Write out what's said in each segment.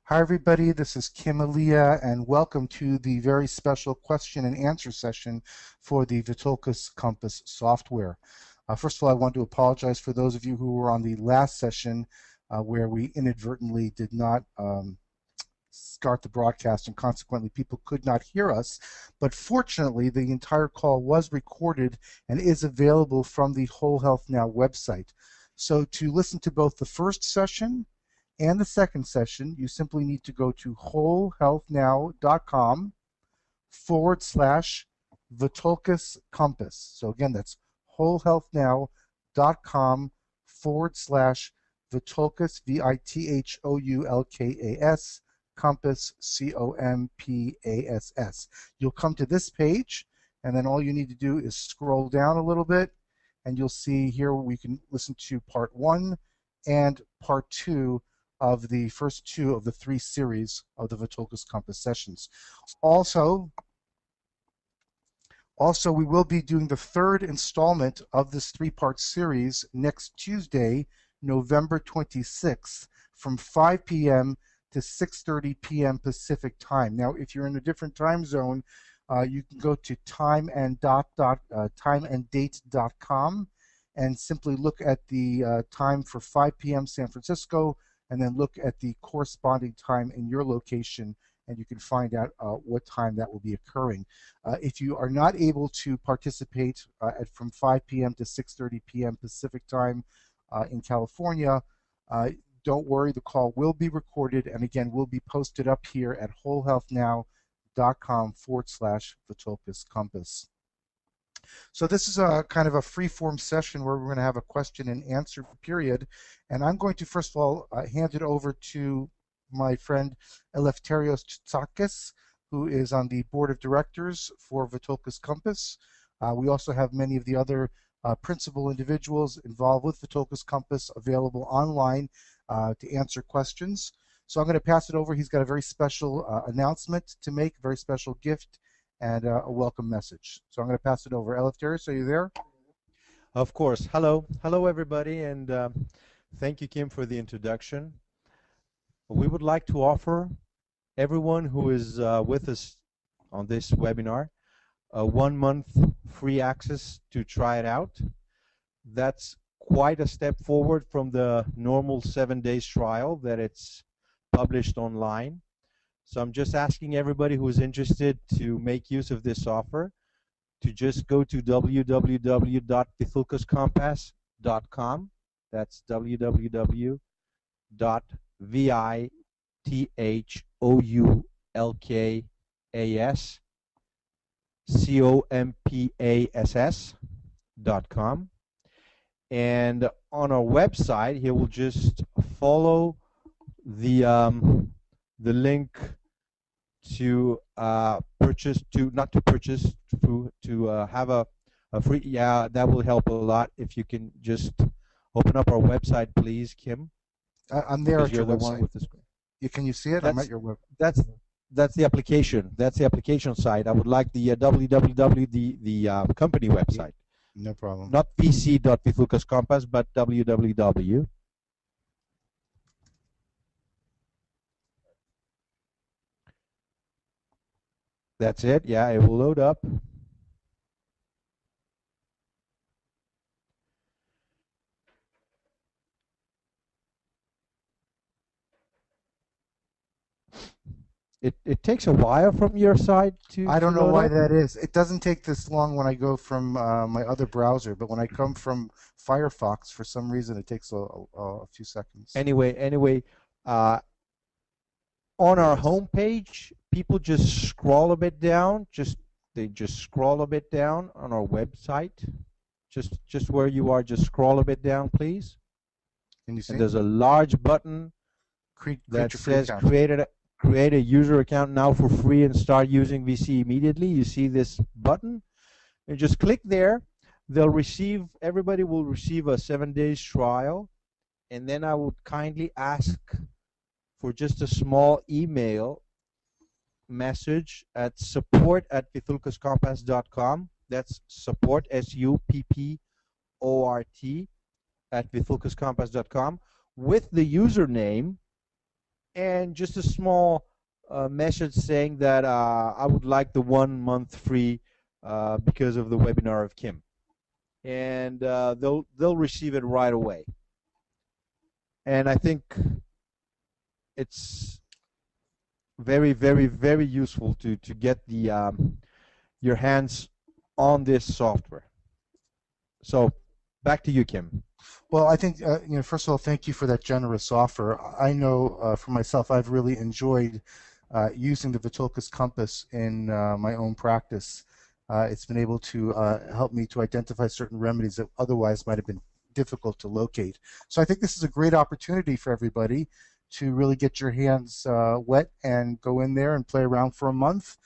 Hi everybody, this is Kim Elia and welcome to the very special question and answer session for the Vithoulkas Compass software. First of all, I want to apologize for those of you who were on the last session where we inadvertently did not start the broadcast and consequently people could not hear us. But fortunately, the entire call was recorded and is available from the Whole Health Now website. So to listen to both the first session and the second session, you simply need to go to wholehealthnow.com/Vithoulkas Compass. So again, that's wholehealthnow.com/Vithoulkas, Vithoulkas, Compass, Compass. You'll come to this page, and then all you need to do is scroll down a little bit, and you'll see here we can listen to part 1 and part 2 of the first 2 of the 3 series of the Vithoulkas Compass sessions. Also, we will be doing the 3rd installment of this 3-part series next Tuesday, November 26th, from 5 p.m. to 6:30 p.m. Pacific time. Now, if you're in a different time zone, you can go to timeanddate.com and simply look at the time for 5 p.m. San Francisco, and then look at the corresponding time in your location, and you can find out what time that will be occurring. If you are not able to participate from 5 p.m. to 6:30 p.m. Pacific time in California, don't worry, the call will be recorded and again will be posted up here at wholehealthnow.com/Vithoulkas Compass. So this is a kind of a free-form session where we're going to have a question and answer period, and I'm going to first of all hand it over to my friend Vithoulkas, who is on the board of directors for Vithoulkas Compass. We also have many of the other principal individuals involved with Vithoulkas Compass available online to answer questions. So I'm going to pass it over. He's got a very special announcement to make, a very special gift, and a welcome message. So I'm going to pass it over. Eleftherios, are you there? Of course. Hello. Hello, everybody, and thank you, Kim, for the introduction. We would like to offer everyone who is with us on this webinar a 1-month free access to try it out. That's quite a step forward from the normal 7 days trial that it's published online. So I'm just asking everybody who is interested to make use of this offer to just go to www.vithoulkascompass.com. That's www.vithoulkascompass.com. And on our website, he will just follow the link to purchase, to have a free. Yeah, that will help a lot. If you can just open up our website, please, Kim. I'm there at your the website. one with the screen. Can you see it? I'm at your web. That's the application. That's the application site. I would like the www, the company website. No problem. Not pc.vithoulkascompass, but www. That's it. Yeah, it will load up. It takes a while from your side to. I don't know why that is. It doesn't take this long when I go from my other browser, but when I come from Firefox, for some reason, it takes a few seconds. Anyway, on our home page, people just scroll a bit down. They just scroll a bit down on our website. Just where you are, just scroll a bit down, please. Can you see? And there's a large button that says create a user account now for free and start using VC immediately. You see this button, and just click there. Everybody will receive a 7 days trial, and then I would kindly ask for just a small email message at support@vithoulkascompass.com. That's support, SUPPORT, at vithoulkascompass.com with the username and just a small message saying that I would like the 1 month free because of the webinar of Kim, and they'll receive it right away. And I think it's very, very, very useful to get the your hands on this software. So back to you, Kim. Well, I think, first of all, thank you for that generous offer. I know for myself, I've really enjoyed using the Vithoulkas Compass in my own practice. It's been able to help me to identify certain remedies that otherwise might have been difficult to locate. So I think this is a great opportunity for everybody to really get your hands wet and go in there and play around for a month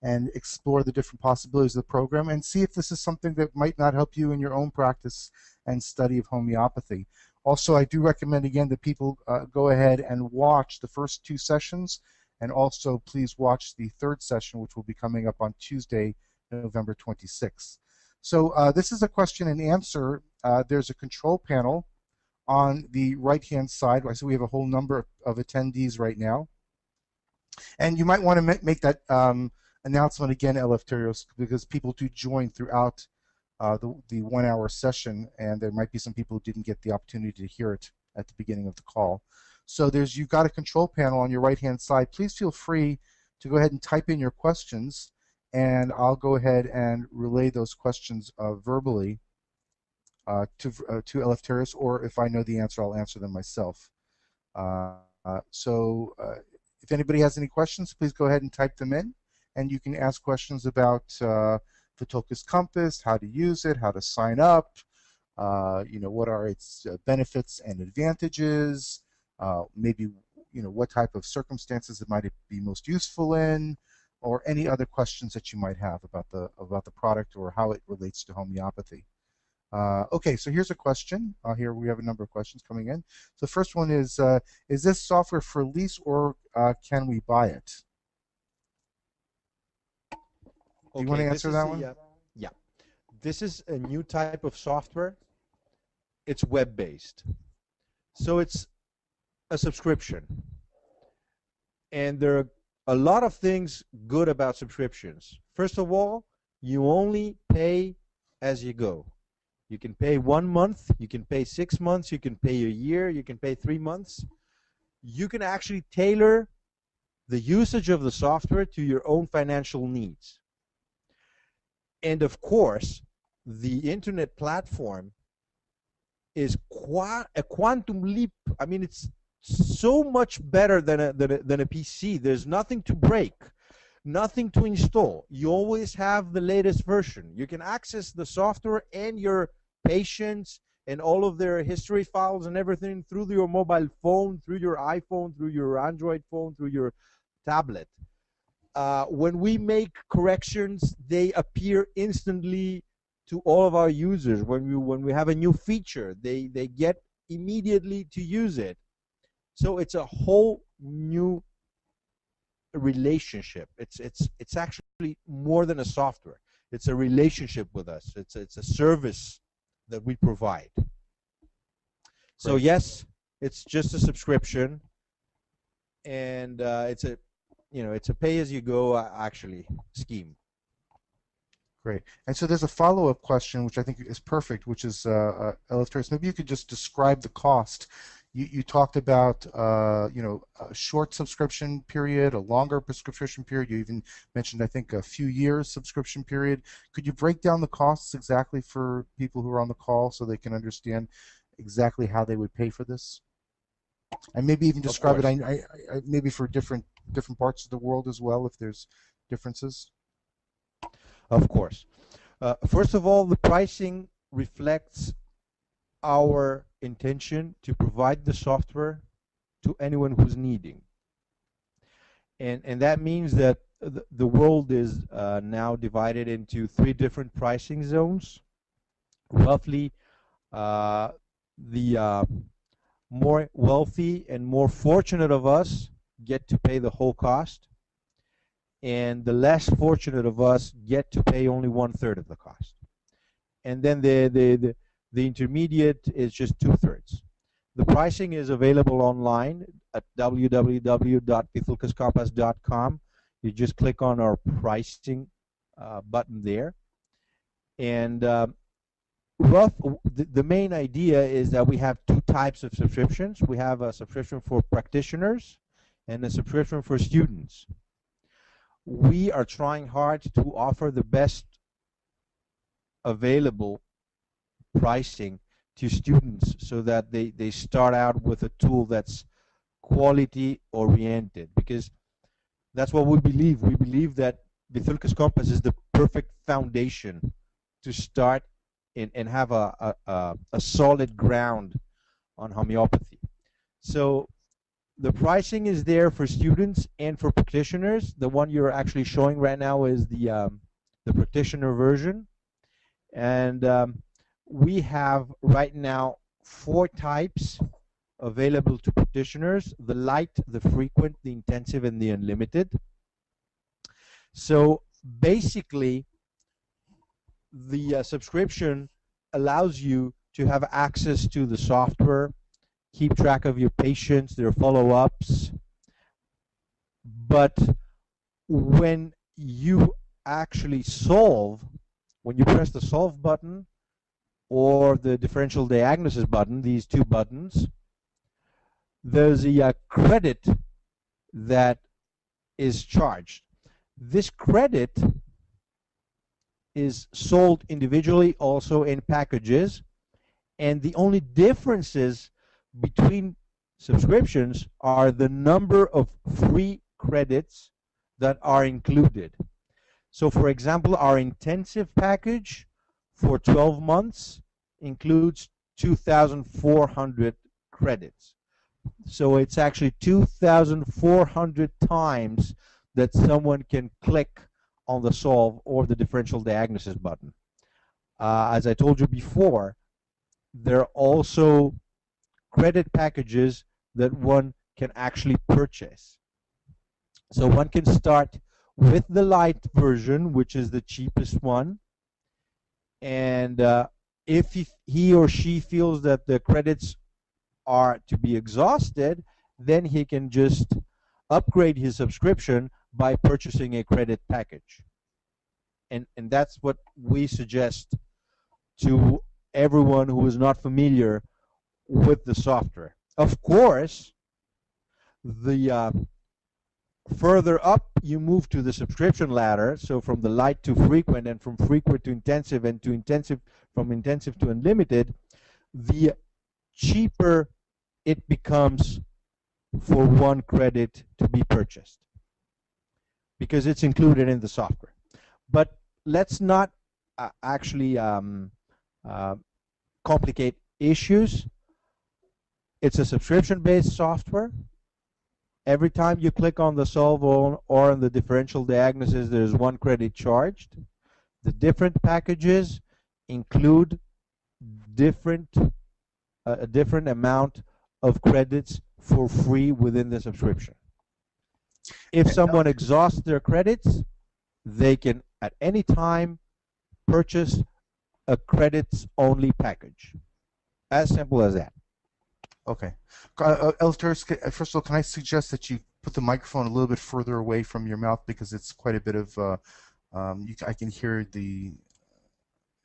and explore the different possibilities of the program and see if this is something that might not help you in your own practice and study of homeopathy. Also, I do recommend again that people go ahead and watch the first 2 sessions, and also please watch the 3rd session, which will be coming up on Tuesday, November 26th. So this is a question and answer. There's a control panel on the right-hand side. So we have a whole number of attendees right now. And you might want to make that announcement again, Eleftherios, because people do join throughout the 1-hour session, and there might be some people who didn't get the opportunity to hear it at the beginning of the call. So you've got a control panel on your right-hand side. Please feel free to go ahead and type in your questions, and I'll go ahead and relay those questions verbally to Eleftherios, or if I know the answer, I'll answer them myself. If anybody has any questions, please go ahead and type them in, and you can ask questions about Vithoulkas Compass, how to use it, how to sign up, what are its benefits and advantages, maybe what type of circumstances it might be most useful in, or any other questions that you might have about the product or how it relates to homeopathy. Okay, so here's a question. Here we have a number of questions coming in. So the first one is this software for lease, or can we buy it? Do you want to answer that one? Yeah. This is a new type of software. It's web-based. So it's a subscription. And there are a lot of things good about subscriptions. First of all, you only pay as you go. You can pay 1 month, you can pay 6 months, you can pay a year, you can pay 3 months. You can actually tailor the usage of the software to your own financial needs. And of course, the internet platform is a quantum leap. I mean, it's so much better than a PC. There's nothing to break, nothing to install. You always have the latest version. You can access the software and your patients and all of their history files and everything through your mobile phone, through your iPhone, through your Android phone, through your tablet. When we make corrections, they appear instantly to all of our users. When we have a new feature, they get immediately to use it. So it's a whole new relationship. It's actually more than a software. It's a relationship with us. It's a service that we provide. So yes, it's just a subscription, and it's a pay-as-you-go actually scheme. Great. And so there's a follow-up question, which I think is perfect, which is, Eleftherios, maybe you could just describe the cost. You talked about, a short subscription period, a longer subscription period. You even mentioned, I think, a few years subscription period. Could you break down the costs exactly for people who are on the call so they can understand exactly how they would pay for this? And maybe even describe it, maybe for different parts of the world as well, if there's differences. Of course. First of all, the pricing reflects our intention to provide the software to anyone who's needing. And that means that the world is now divided into 3 different pricing zones. Roughly, the more wealthy and more fortunate of us get to pay the whole cost, and the less fortunate of us get to pay only 1/3 of the cost. And then the intermediate is just 2/3. The pricing is available online at www.vithoulkascompass.com. You just click on our pricing button there. And the main idea is that we have two types of subscriptions. We have a subscription for practitioners and a subscription for students. We are trying hard to offer the best available pricing to students so that they start out with a tool that's quality oriented, because that's what we believe. We believe that Vithoulkas Compass is the perfect foundation to start and have a solid ground on homeopathy. So the pricing is there for students and for practitioners. The one you're actually showing right now is the practitioner version. And we have right now 4 types available to practitioners: the light, the frequent, the intensive, and the unlimited. So basically, the subscription allows you to have access to the software, keep track of your patients, their follow-ups. But when you actually solve, when you press the solve button or the differential diagnosis button, these 2 buttons, there's a credit that is charged. This credit is sold individually, also in packages, and the only differences between subscriptions are the number of free credits that are included. So for example, our intensive package for 12 months includes 2,400 credits. So it's actually 2,400 times that someone can click on the solve or the differential diagnosis button. As I told you before, there are also credit packages that one can actually purchase. So one can start with the light version, which is the cheapest one, and if he or she feels that the credits are to be exhausted, then he can just upgrade his subscription by purchasing a credit package. And that's what we suggest to everyone who is not familiar with the software. Of course, the further up you move to the subscription ladder, so from the light to frequent, and from frequent to intensive, and to intensive, from intensive to unlimited, the cheaper it becomes for 1 credit to be purchased, because it's included in the software. But let's not actually complicate issues. It's a subscription-based software. Every time you click on the solve or on the differential diagnosis, there's 1 credit charged. The different packages include a different amount of credits for free within the subscription. If someone exhausts their credits, they can at any time purchase a credits-only package. As simple as that. Okay. Elters, first of all, can I suggest that you put the microphone a little bit further away from your mouth, because it's quite a bit of, I can hear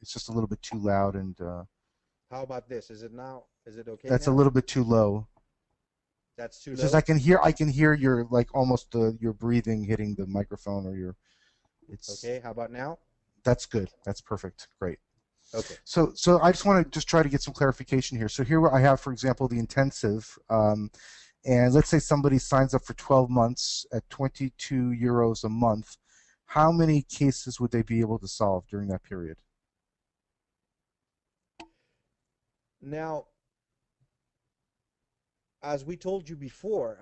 it's just a little bit too loud, and How about this? Is it now? Is it okay that's now? a little bit too low. That's too It's low? just I can hear your, like, almost your breathing hitting the microphone, or it's Okay, how about now? That's good. That's perfect. Great. Okay. So I just want to just try to get some clarification here. So here I have, for example, the intensive, and let's say somebody signs up for 12 months at 22 euros a month. How many cases would they be able to solve during that period? Now, as I told you before,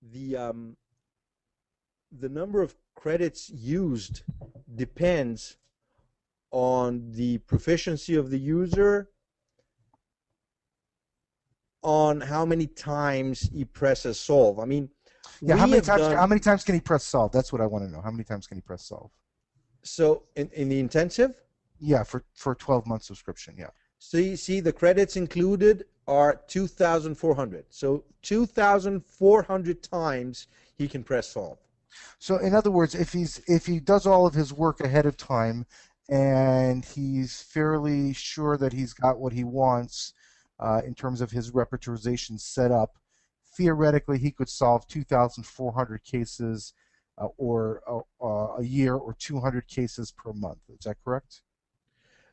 the number of credits used depends on the proficiency of the user, on how many times he presses solve. I mean, yeah, how many times can he press solve? That's what I want to know. How many times can he press solve? So in the intensive? Yeah, for 12 month subscription, yeah. See, the credits included are 2,400. So 2,400 times he can press solve. So in other words, if he does all of his work ahead of time and he's fairly sure that he's got what he wants in terms of his repertorization set up, theoretically he could solve 2,400 cases or a year or 200 cases per month. Is that correct?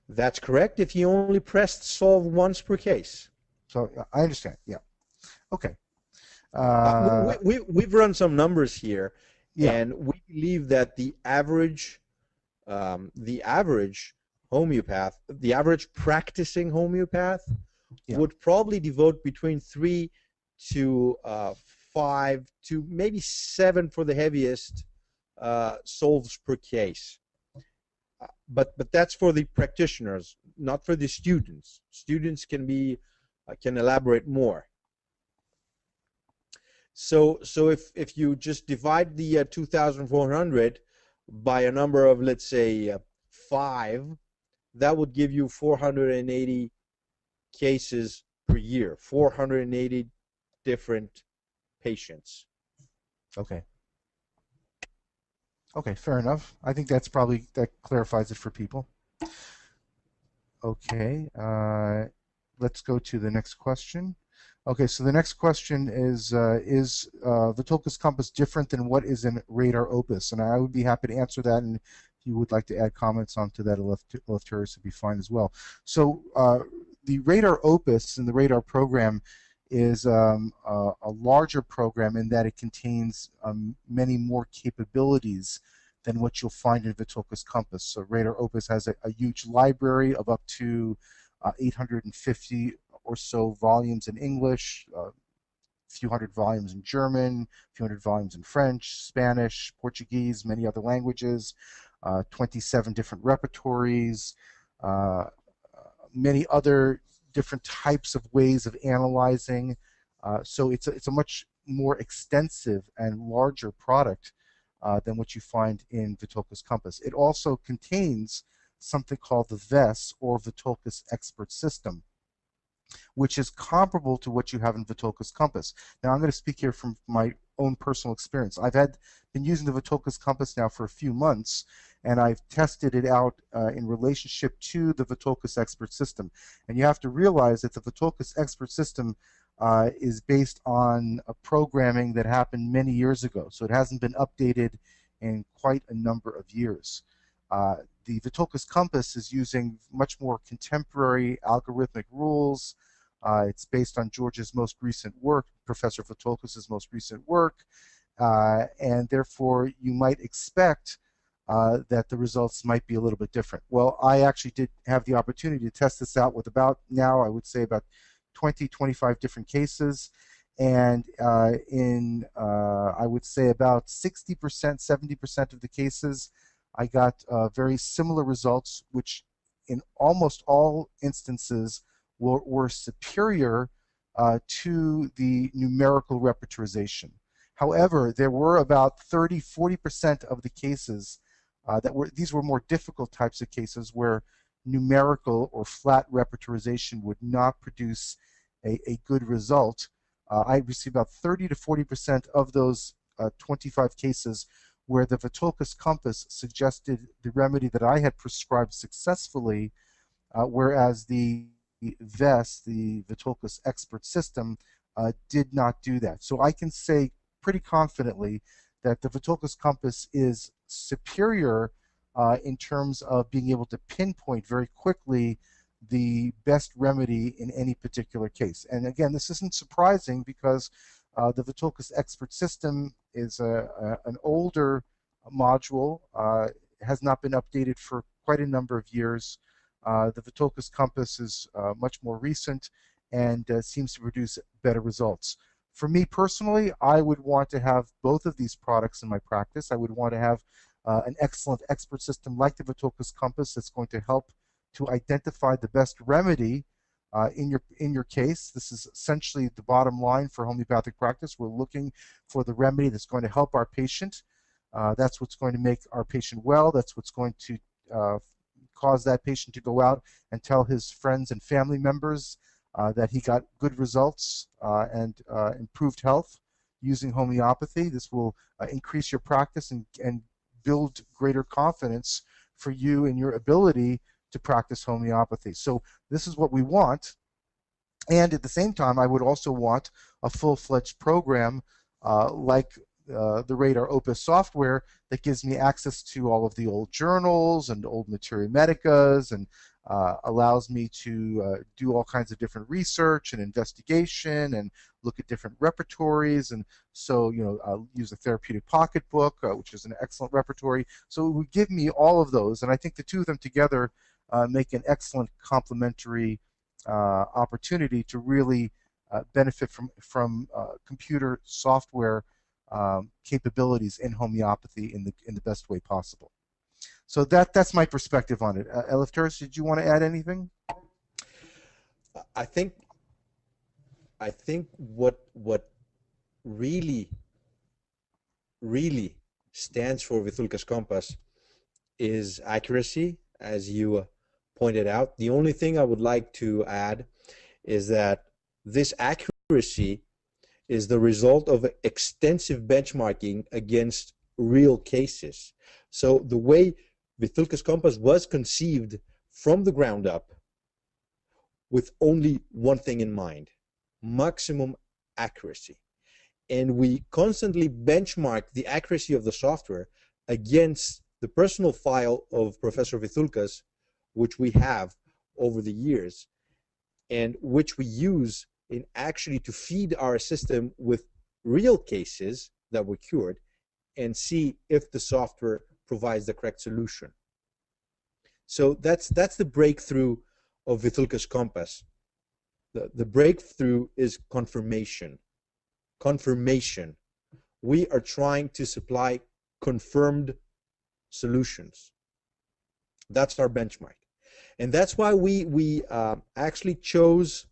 That's correct if you only pressed solve once per case. So I understand. Yeah. Okay. Uh, We've run some numbers here, yeah. and we believe that the average homeopath, the average practicing homeopath, Yeah. would probably devote between 3 to 5 to maybe 7 for the heaviest solves per case. But that's for the practitioners, not for the students. Students can elaborate more. So if you just divide the 2,400 by a number of, let's say, 5, that would give you 480 cases per year, 480 different patients. Okay. Okay, fair enough. I think that clarifies it for people. Okay, let's go to the next question. Okay, so the next question is Vithoulkas Compass different than what is in Radar Opus? And I would be happy to answer that, and if you would like to add comments onto that, Eleftherios would be fine as well. So the Radar Opus and the Radar program is a larger program in that it contains many more capabilities than what you'll find in Vithoulkas Compass. So Radar Opus has a huge library of up to 850 or so volumes in English, a few hundred volumes in German, a few hundred volumes in French, Spanish, Portuguese, many other languages, 27 different repertories, uh, many other different types of ways of analyzing. So it's a much more extensive and larger product than what you find in Vithoulkas Compass. It also contains something called the VES, or Vithoulkas Expert System, which is comparable to what you have in Vithoulkas Compass. Now, I'm going to speak here from my own personal experience. I've been using the Vithoulkas Compass now for a few months, and I've tested it out in relationship to the Vithoulkas Expert System. And you have to realize that the Vithoulkas Expert System is based on a programming that happened many years ago, so it hasn't been updated in quite a number of years. The Vithoulkas Compass is using much more contemporary algorithmic rules. It's based on George's most recent work, Professor Vithoulkas' most recent work, and therefore you might expect that the results might be a little bit different. Well, I actually did have the opportunity to test this out with I would say about 20, 25 different cases, and I would say about 60%, 70% of the cases, I got very similar results, which in almost all instances were superior to the numerical repertorization. However, there were about 30, 40% of the cases these were more difficult types of cases where numerical or flat repertorization would not produce a good result. I received about 30 to 40% of those 25 cases where the Vithoulkas Compass suggested the remedy that I had prescribed successfully, whereas the VES, the Vithoulkas Expert System, did not do that. So I can say pretty confidently that the Vithoulkas Compass is superior in terms of being able to pinpoint very quickly the best remedy in any particular case. And again, this isn't surprising because the Vithoulkas Expert System is an older module, has not been updated for quite a number of years. The Vithoulkas Compass is much more recent and seems to produce better results. For me personally, I would want to have both of these products in my practice. I would want to have an excellent expert system like the Vithoulkas Compass that's going to help to identify the best remedy in your case. This is essentially the bottom line for homeopathic practice. We're looking for the remedy that's going to help our patient. That's what's going to make our patient well. That's what's going to cause that patient to go out and tell his friends and family members that he got good results and improved health using homeopathy. This will increase your practice and build greater confidence for you and your ability to practice homeopathy. So this is what we want. And at the same time, I would also want a full-fledged program like the Radar Opus software that gives me access to all of the old journals and old Materia Medicas and allows me to do all kinds of different research and investigation and look at different repertories. And so, I'll use a therapeutic pocketbook, which is an excellent repertory. So it would give me all of those. And I think the two of them together make an excellent complementary opportunity to really benefit from computer software capabilities in homeopathy in the best way possible. So that's my perspective on it. Eleftherios, did you want to add anything? I think what really stands for Vithoulkas Compass is accuracy, as you pointed out. The only thing I would like to add is that this accuracy is the result of extensive benchmarking against real cases. So the way Vithoulkas Compass was conceived from the ground up with only one thing in mind: maximum accuracy. And we constantly benchmark the accuracy of the software against the personal file of Professor Vithoulkas, which we have over the years, and which we use in actually to feed our system with real cases that were cured and see if the software provides the correct solution. So that's the breakthrough of Vithoulkas Compass. The breakthrough is confirmation. Confirmation. We are trying to supply confirmed solutions. That's our benchmark. And that's why we actually chose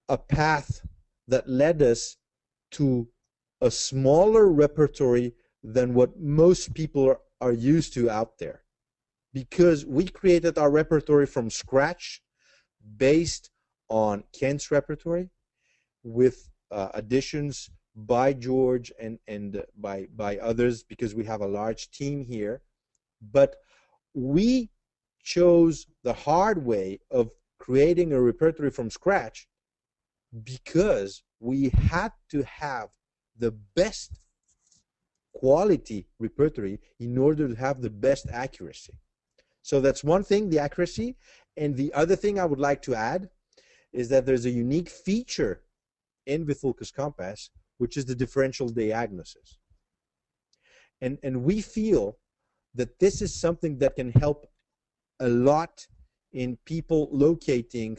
a path that led us to a smaller repertory than what most people are used to out there. Because we created our repertory from scratch based on Kent's repertory with additions by George and by others, because we have a large team here. But we chose the hard way of creating a repertory from scratch because we had to have the best quality repertory in order to have the best accuracy. So that's one thing, the accuracy. And the other thing I would like to add is that there's a unique feature in Vithoulkas Compass, which is the differential diagnosis. And we feel that this is something that can help a lot in people locating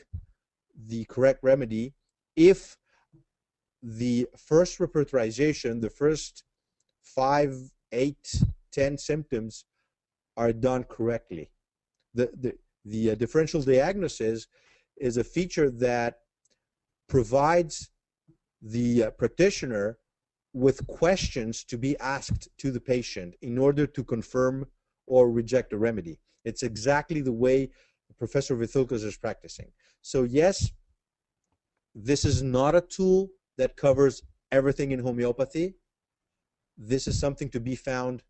the correct remedy if the first repertorization, the first 5, 8, 10 symptoms are done correctly. The differential diagnosis is a feature that provides the practitioner with questions to be asked to the patient in order to confirm or reject a remedy. It's exactly the way Professor Vithoulkas is practicing. So yes, this is not a tool that covers everything in homeopathy. This is something to be found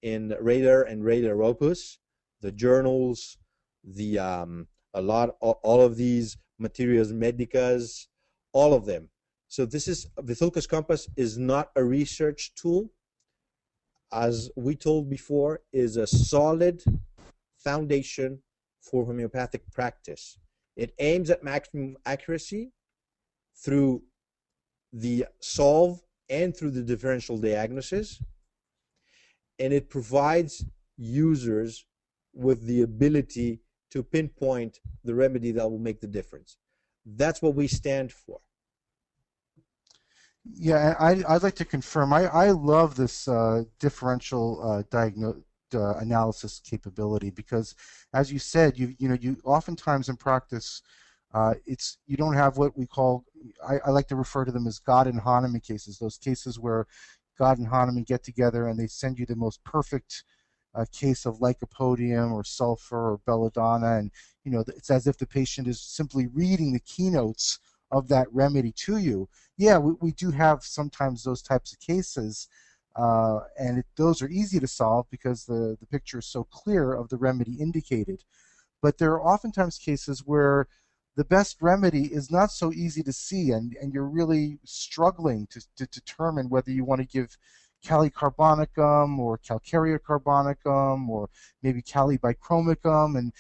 in Radar and Radar Opus, the journals, the all of these Materias Medicas, all of them. So this is Vithoulkas Compass is not a research tool. As we told before, is a solid foundation for homeopathic practice. It aims at maximum accuracy through the solve and through the differential diagnosis, and it provides users with the ability to pinpoint the remedy that will make the difference. That's what we stand for. Yeah, I'd like to confirm. I love this differential analysis capability because, as you said, you oftentimes in practice, you don't have what we call. I like to refer to them as God and Hahnemann cases. Those cases where God and Hahnemann get together and they send you the most perfect a case of lycopodium or sulfur or belladonna, and it's as if the patient is simply reading the keynotes of that remedy to you. Yeah, we do have sometimes those types of cases, and those are easy to solve because the picture is so clear of the remedy indicated. But there are oftentimes cases where the best remedy is not so easy to see, and you're really struggling to determine whether you want to give calicarbonicum or calcarea carbonicum or maybe calibichromicum, and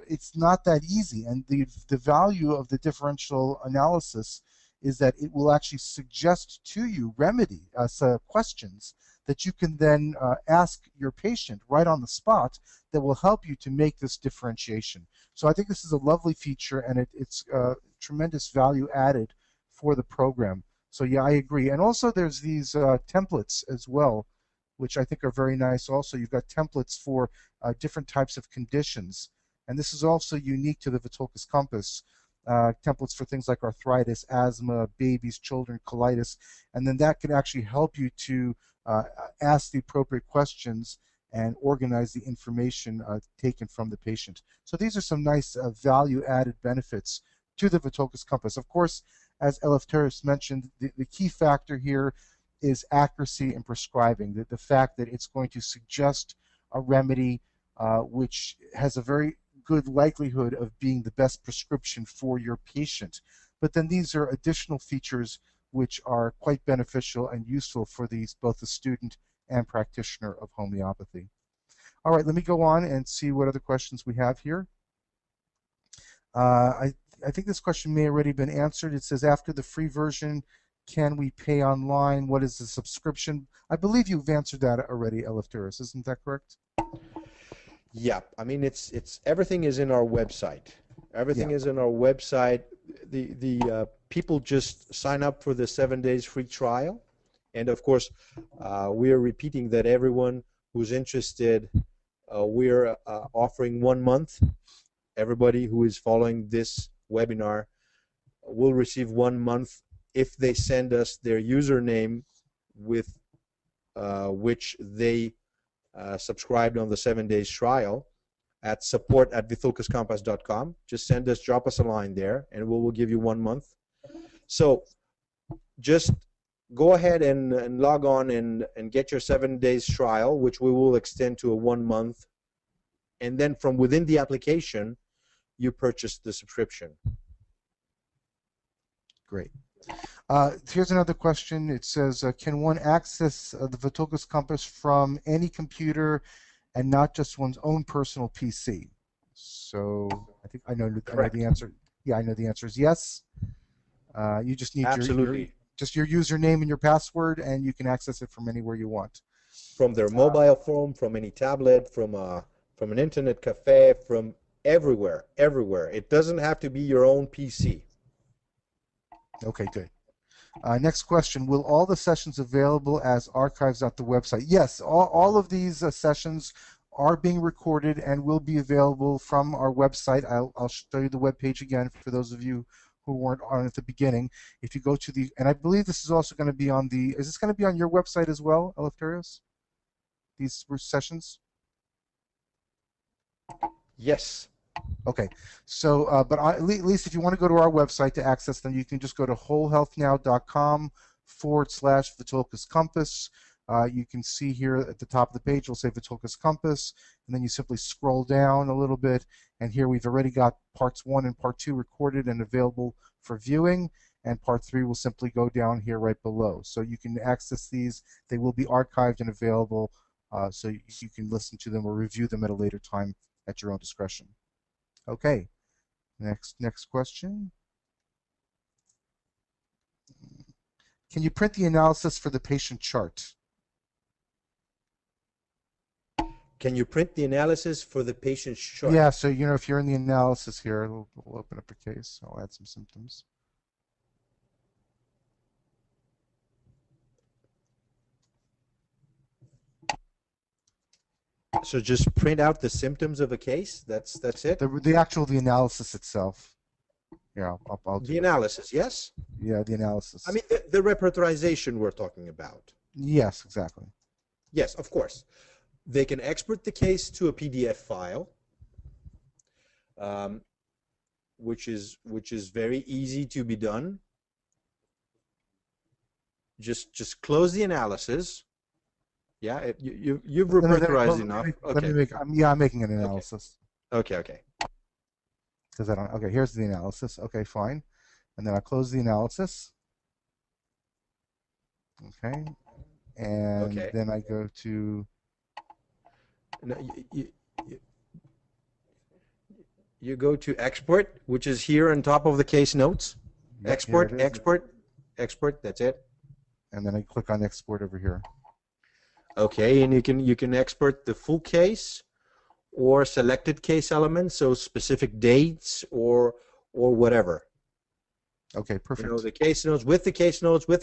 it's not that easy. And the value of the differential analysis is that it will actually suggest to you remedy questions that you can then ask your patient right on the spot that will help you to make this differentiation. So I think this is a lovely feature, and it's tremendous value added for the program. So yeah, I agree. And also there's these templates as well, which I think are very nice. Also, you've got templates for different types of conditions. And this is also unique to the Vithoulkas Compass. Templates for things like arthritis, asthma, babies, children, colitis. And then that can actually help you to ask the appropriate questions and organize the information taken from the patient. So these are some nice value-added benefits to the Vithoulkas Compass. Of course, as Eleftherios mentioned, the key factor here is accuracy in prescribing, the fact that it's going to suggest a remedy which has a very good likelihood of being the best prescription for your patient. But then these are additional features which are quite beneficial and useful for both the student and practitioner of homeopathy. All right, let me go on and see what other questions we have here. I think this question may have already been answered. It says, after the free version, can we pay online? What is the subscription? I believe you've answered that already, Eleftherios. Isn't that correct? Yeah, I mean, it's everything is in our website. Everything is in our website. The people just sign up for the 7 days free trial, and of course, we are repeating that everyone who's interested, we're offering 1 month. Everybody who is following this webinar will receive 1 month if they send us their username with which they subscribed on the 7 days trial at support@vithoulkascompass.com. Just drop us a line there, and we will give you 1 month. So just go ahead and log on and get your 7 days trial, which we will extend to a 1 month. And then from within the application, you purchase the subscription. Great. Here's another question. It says, can one access the Vithoulkas Compass from any computer and not just one's own personal PC? So I think I know the answer. Yeah, I know the answer is yes. You just need your username and your password, and you can access it from anywhere you want. From their mobile phone, from any tablet, from an internet cafe, from everywhere. It doesn't have to be your own PC. Okay, good. Next question, will all the sessions available as archives at the website? Yes, all of these sessions are being recorded and will be available from our website. I'll show you the web page again for those of you who weren't on at the beginning. If you go to and I believe this is also going to be on is this going to be on your website as well, Eleftherios? These were sessions? Yes. Okay, so but at least if you want to go to our website to access them, you can just go to wholehealthnow.com/Vithoulkas Compass. You can see here at the top of the page, it'll say Vithoulkas Compass, and then you simply scroll down a little bit, and here we've already got parts 1 and part 2 recorded and available for viewing, and part 3 will simply go down here right below. So you can access these. They will be archived and available, so you can listen to them or review them at a later time at your own discretion. Okay, next question. Can you print the analysis for the patient chart? Can you print the analysis for the patient's chart? Yeah, so if you're in the analysis here, we'll open up a case. I'll add some symptoms. So just print out the symptoms of a case. That's it. The analysis itself. Yeah, I'll do the analysis. Yes. Yeah, the analysis. I mean the repertorization we're talking about. Yes, exactly. Yes, of course. They can export the case to a PDF file, which is very easy to be done. Just close the analysis. Yeah, you've repertorized enough. Let me Okay. make. I'm making an Okay. analysis. Okay. Because I don't. Okay, here's the analysis. Okay, fine. And then I close the analysis. Okay, and Okay. then I go to. Now, you go to export, which is here on top of the case notes. Yep, here it is. Export. That's it. And then I click on export over here. Okay, and you can export the full case or selected case elements, so specific dates or whatever. Okay, perfect. You know, the case notes, with the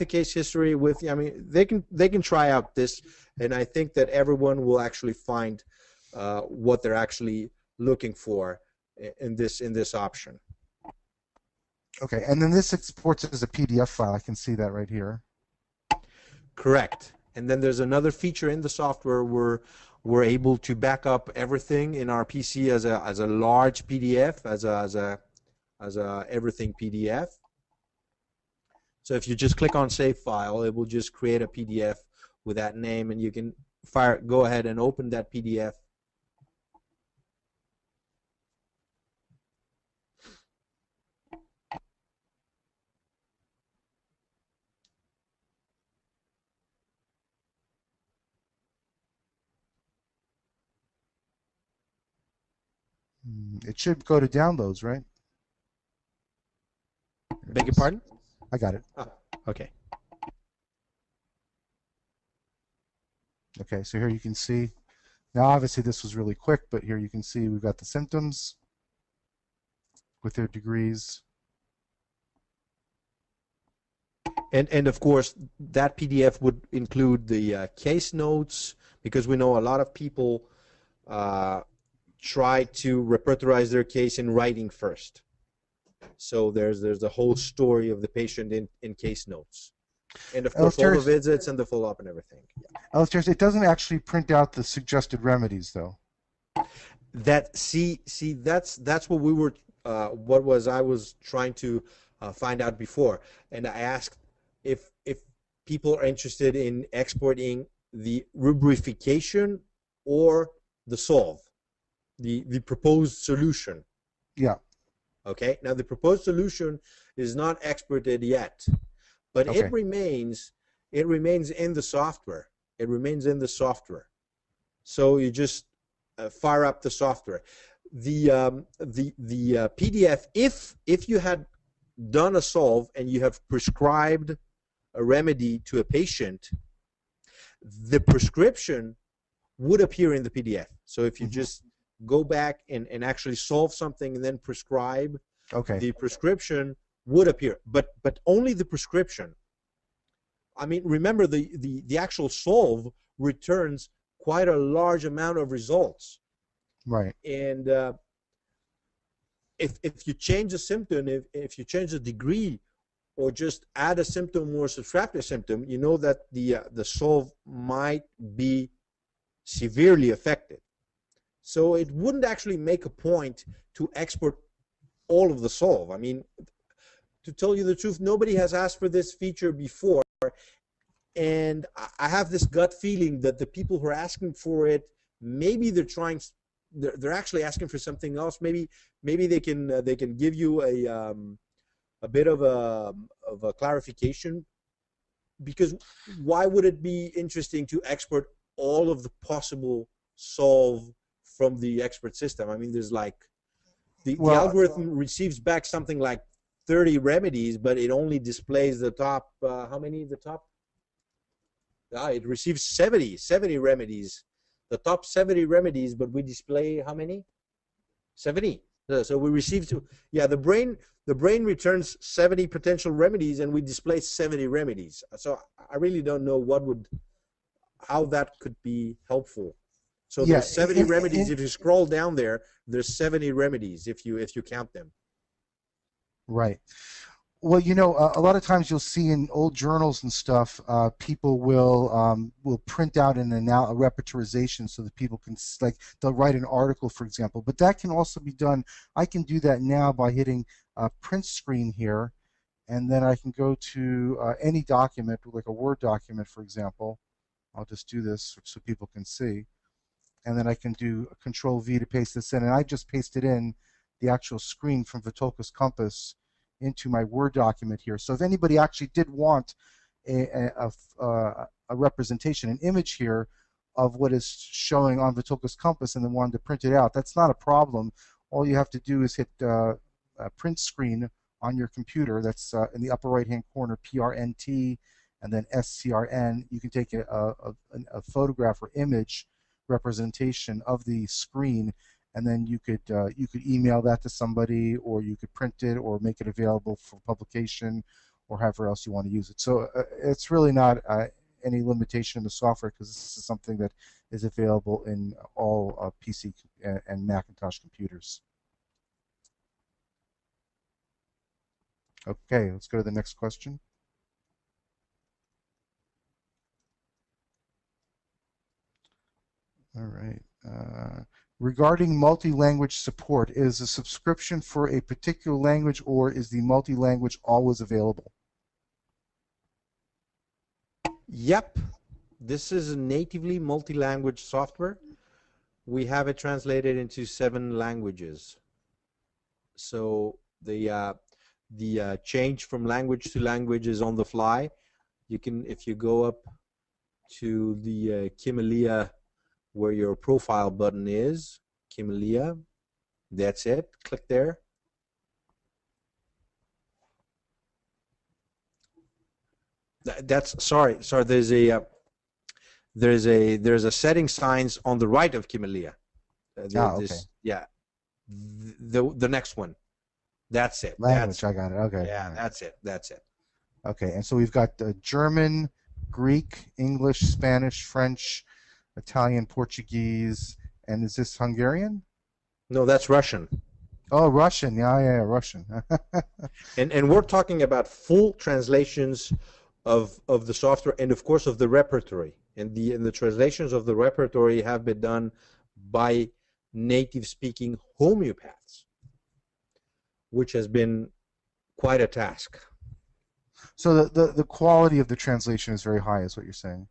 case history, I mean, they can try out this, and I think that everyone will actually find what they're actually looking for in this option. Okay, and then this exports as a PDF file. I can see that right here. Correct. And then there's another feature in the software where we're able to back up everything in our PC as a large PDF, as a everything PDF. So if you just click on Save File, it will just create a PDF with that name, and you can go ahead and open that PDF. It should go to downloads, right? Beg your pardon? I got it. Oh, okay. Okay, so here you can see. Now, obviously, this was really quick, but here you can see we've got the symptoms with their degrees. And of course, that PDF would include the case notes, because we know a lot of people try to repertorize their case in writing first. So there's the whole story of the patient in case notes. And of course, all the visits and the follow-up and everything. Yeah. It doesn't actually print out the suggested remedies, though. That's what we were, I was trying to find out before. And I asked if people are interested in exporting the rubrification or the solve, the proposed solution. Yeah. Okay. Now the proposed solution is not exported yet, but okay. it remains in the software. It remains in the software. So you just fire up the software. The PDF, if you had done a solve and you have prescribed a remedy to a patient, the prescription would appear in the PDF. So if you just go back and actually solve something and then prescribe, the prescription would appear, but only the prescription. I mean, remember, the actual solve returns quite a large amount of results. Right. And if you change a symptom, if you change the degree, or just add a symptom or subtract a symptom, you know that the solve might be severely affected. So it wouldn't actually make a point to export all of the solve. I mean, to tell you the truth, nobody has asked for this feature before, and I have this gut feeling that the people who are asking for it, maybe they're actually asking for something else. Maybe they can give you a bit of a clarification, because why would it be interesting to export all of the possible solve from the expert system? I mean, there's like the algorithm receives back something like 30 remedies, but it only displays the top how many? The top it receives 70 remedies, the top 70 remedies, but we display how many? 70. So we receive the brain returns 70 potential remedies, and we display 70 remedies. So I really don't know how that could be helpful. So there's 70 remedies. If you scroll down there's 70 remedies if you count them. Right. Well, you know, a lot of times you'll see in old journals and stuff, people will print out a repertorization so that people can like they'll write an article, for example. But that can also be done. I can do that now by hitting print screen here, and then I can go to any document, like a Word document, for example. I'll just do this so people can see, and then I can do Control V to paste this in, and I just pasted in the actual screen from Vithoulkas Compass into my Word document here. So if anybody actually did want a representation, an image here of what is showing on Vithoulkas Compass and then wanted to print it out, that's not a problem. All you have to do is hit print screen on your computer. That's in the upper right hand corner, PRNT, and then SCRN. You can take a photograph or image representation of the screen, and then you could email that to somebody, or you could print it or make it available for publication, or however else you want to use it. So it's really not any limitation in the software, because this is something that is available in all PC and Macintosh computers. Okay, let's go to the next question. All right. Regarding multi-language support, is a subscription for a particular language, or is the multi-language always available? Yep. This is a natively multi-language software. We have it translated into 7 languages. So the change from language to language is on the fly. You can, if you go up to the Kim Elia, where your profile button is, Kim Elia, that's it. Click there. That's sorry. There's a setting signs on the right of Kim Elia. Okay. Yeah, the next one. That's it. Language, I got it. Okay. Yeah, right. That's it. Okay, and so we've got German, Greek, English, Spanish, French, Italian, Portuguese, and is this Hungarian? No, that's Russian. Oh, Russian. Yeah, Russian. And we're talking about full translations of the software, and of course of the repertory. And the translations of the repertory have been done by native speaking homeopaths, which has been quite a task. So the quality of the translation is very high, is what you're saying.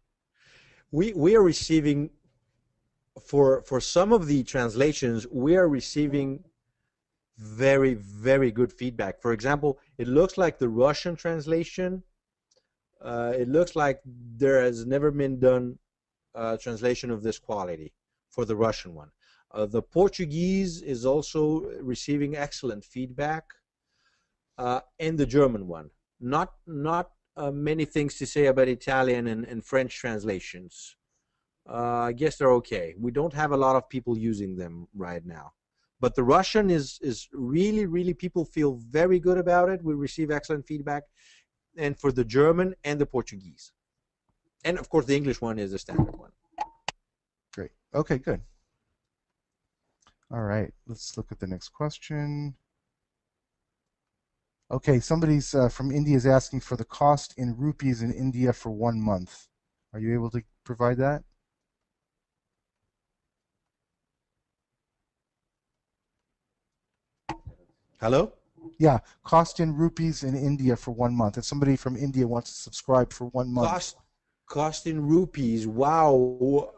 We are receiving, for some of the translations, we are receiving very, very good feedback. For example, it looks like the Russian translation, it looks like there has never been done a translation of this quality for the Russian one. The Portuguese is also receiving excellent feedback, and the German one. Not many things to say about Italian and French translations. I guess they're okay. We don't have a lot of people using them right now. But the Russian is really, really, people feel very good about it. We receive excellent feedback. And for the German and the Portuguese. And of course, the English one is the standard one. Great. Okay, good. All right, let's look at the next question. Okay, somebody's from India is asking for the cost in rupees in India for 1 month. Are you able to provide that? Hello? Yeah, cost in rupees in India for 1 month. If somebody from India wants to subscribe for 1 month. Cost in rupees. Wow.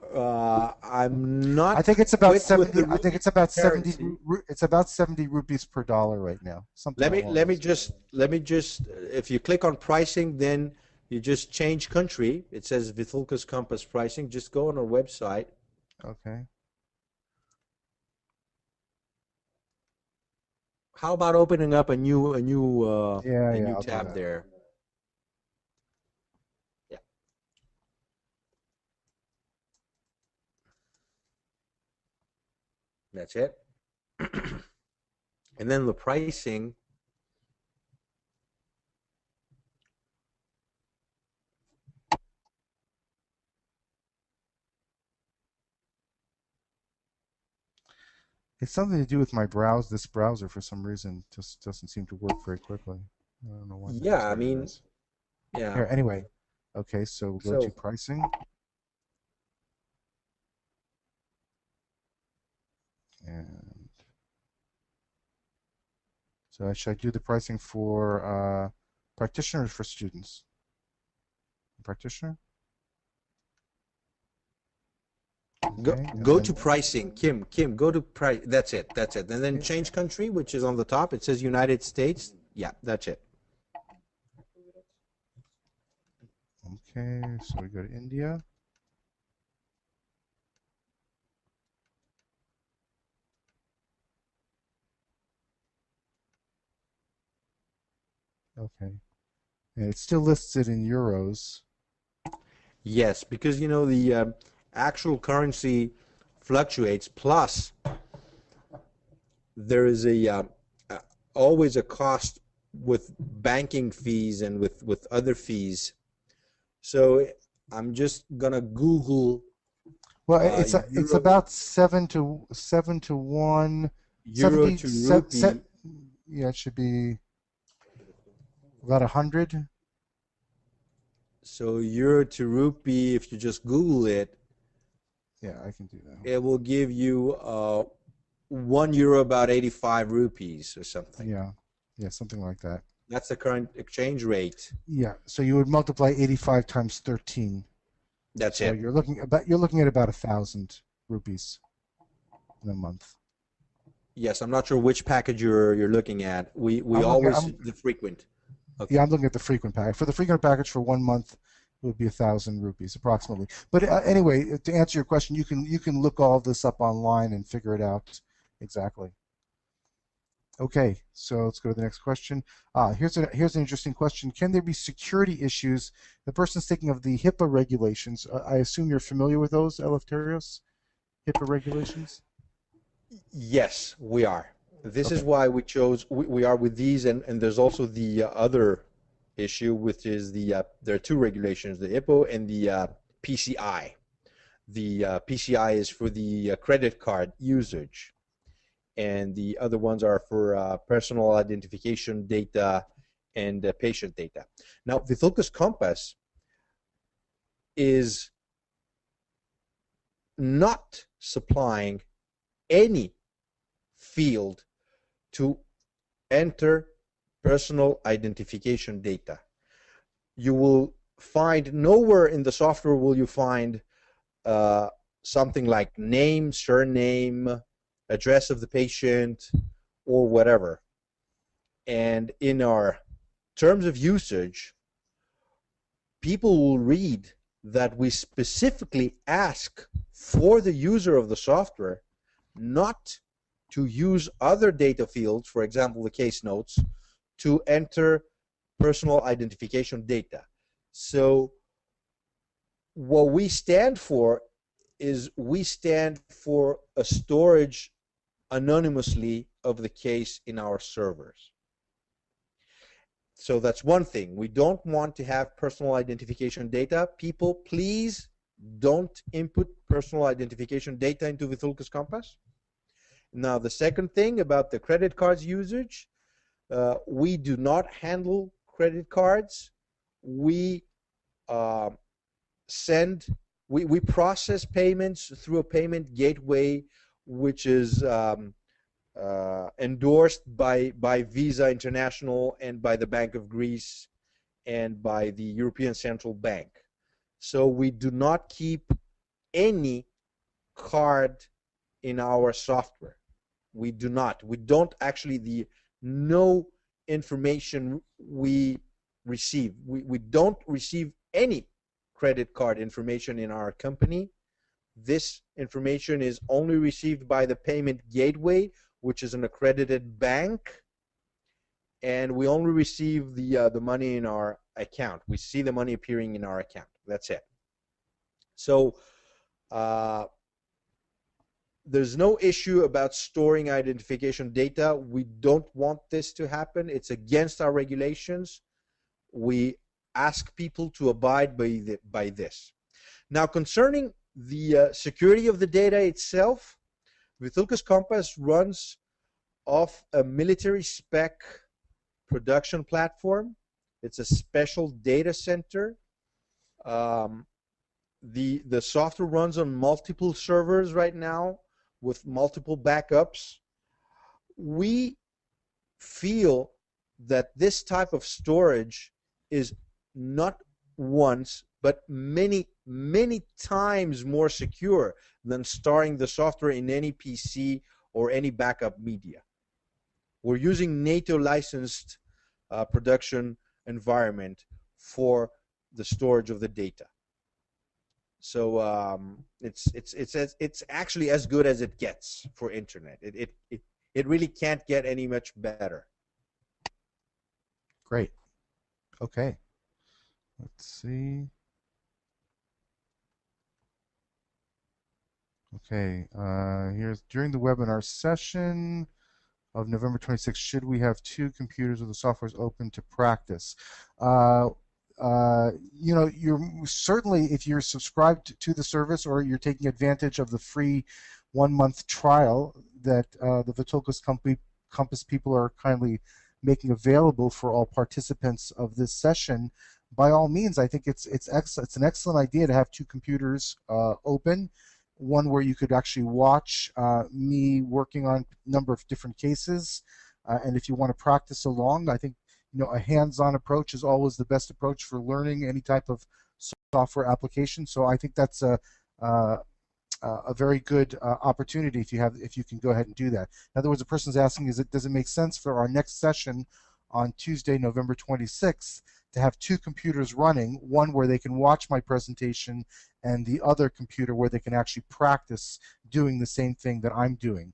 I'm not. I think it's about 70. I think it's about 70. It's about 70 rupees per dollar right now. Something. Let me just. If you click on pricing, then you just change country. It says Vithoulkas Compass pricing. Just go on our website. Okay. How about opening up a new tab there? Yeah. That's it. And then the pricing. It's something to do with my this browser for some reason just doesn't seem to work very quickly. I don't know why that Yeah, is I where it mean, is. yeah. Here, anyway. Okay, so we'll go to So pricing. And so should I do the pricing for practitioners for students? Practitioner? go Okay, and go to then pricing, Kim, go to price. That's it. That's it. And then yeah, change country, which is on the top. It says United States. Yeah, that's it. okay, so we go to India. Okay. And it still lists it in euros. Yes, because you know the actual currency fluctuates. Plus, there is uh, always a cost with banking fees and with other fees. So I'm just gonna Google Well, it's euro about 7 to 1, euro 70 to set. rupee. Yeah, it should be about 100. So euro to rupee, if you just Google it, Yeah, I can do that. it will give you €1 about 85 rupees or something. Yeah, yeah, something like that. That's the current exchange rate. Yeah, so you would multiply 85 times 13. That's So it. you're looking at about 1,000 rupees in a month. Yes, I'm not sure which package you're looking at. We I'm looking. always I'm the frequent. Yeah, Okay. I'm looking at the frequent package. For the frequent package for 1 month, it would be 1,000 rupees approximately. But anyway, to answer your question, you can look all this up online and figure it out exactly. Okay, so let's go to the next question. Here's an interesting question. Can there be security issues? The person's thinking of the HIPAA regulations. I assume you're familiar with those, Eleftherios? HIPAA regulations? Yes, we are. This is Okay. why we are with these, and there's also the other issue, which is there are two regulations, the IPO and the PCI. The PCI is for the credit card usage, and the other ones are for personal identification data and patient data. Now, Vithoulkas Compass is not supplying any field to enter personal identification data. You will find nowhere in the software will you find uh, something like name, surname, address of the patient, or whatever. And in our terms of usage, people will read that we specifically ask for the user of the software not to use other data fields, for example, the case notes, to enter personal identification data. So what we stand for is we stand for a storage anonymously of the case in our servers. So that's one thing. We don't want to have personal identification data. People, please don't input personal identification data into Vithoulkas Compass. Now, the second thing about the credit cards usage, we do not handle credit cards. We uh, send, we process payments through a payment gateway, which is endorsed by Visa International and by the Bank of Greece and by the European Central Bank. So we do not keep any card in our software. We do not. We don't actually, no information we receive. We don't receive any credit card information in our company. This information is only received by the payment gateway, which is an accredited bank, and we only receive the money in our account. We see the money appearing in our account. That's it. So uh, there's no issue about storing identification data. We don't want this to happen. It's against our regulations. We ask people to abide by this. Now, concerning the security of the data itself, Vithoulkas Compass runs off a military spec production platform. It's a special data center. The software runs on multiple servers right now with multiple backups. We feel that this type of storage is not once but many times more secure than storing the software in any PC or any backup media. We're using NATO licensed production environment for the storage of the data. So it's actually as good as it gets for internet. It really can't get any much better. Great. Okay. Let's see. Okay. Here's during the webinar session of November 26th, should we have two computers with the software open to practice? You're certainly, if you're subscribed to the service or you're taking advantage of the free 1-month trial that the Vithoulkas Compass people are kindly making available for all participants of this session, by all means, I think it's an excellent idea to have two computers open. One where you could actually watch me working on a number of different cases, and if you want to practice along, I think a hands-on approach is always the best approach for learning any type of software application. So I think that's a very good opportunity if you can go ahead and do that. In other words, the person's asking, does it make sense for our next session on Tuesday, November 26th, to have two computers running, one where they can watch my presentation and the other computer where they can actually practice doing the same thing that I'm doing.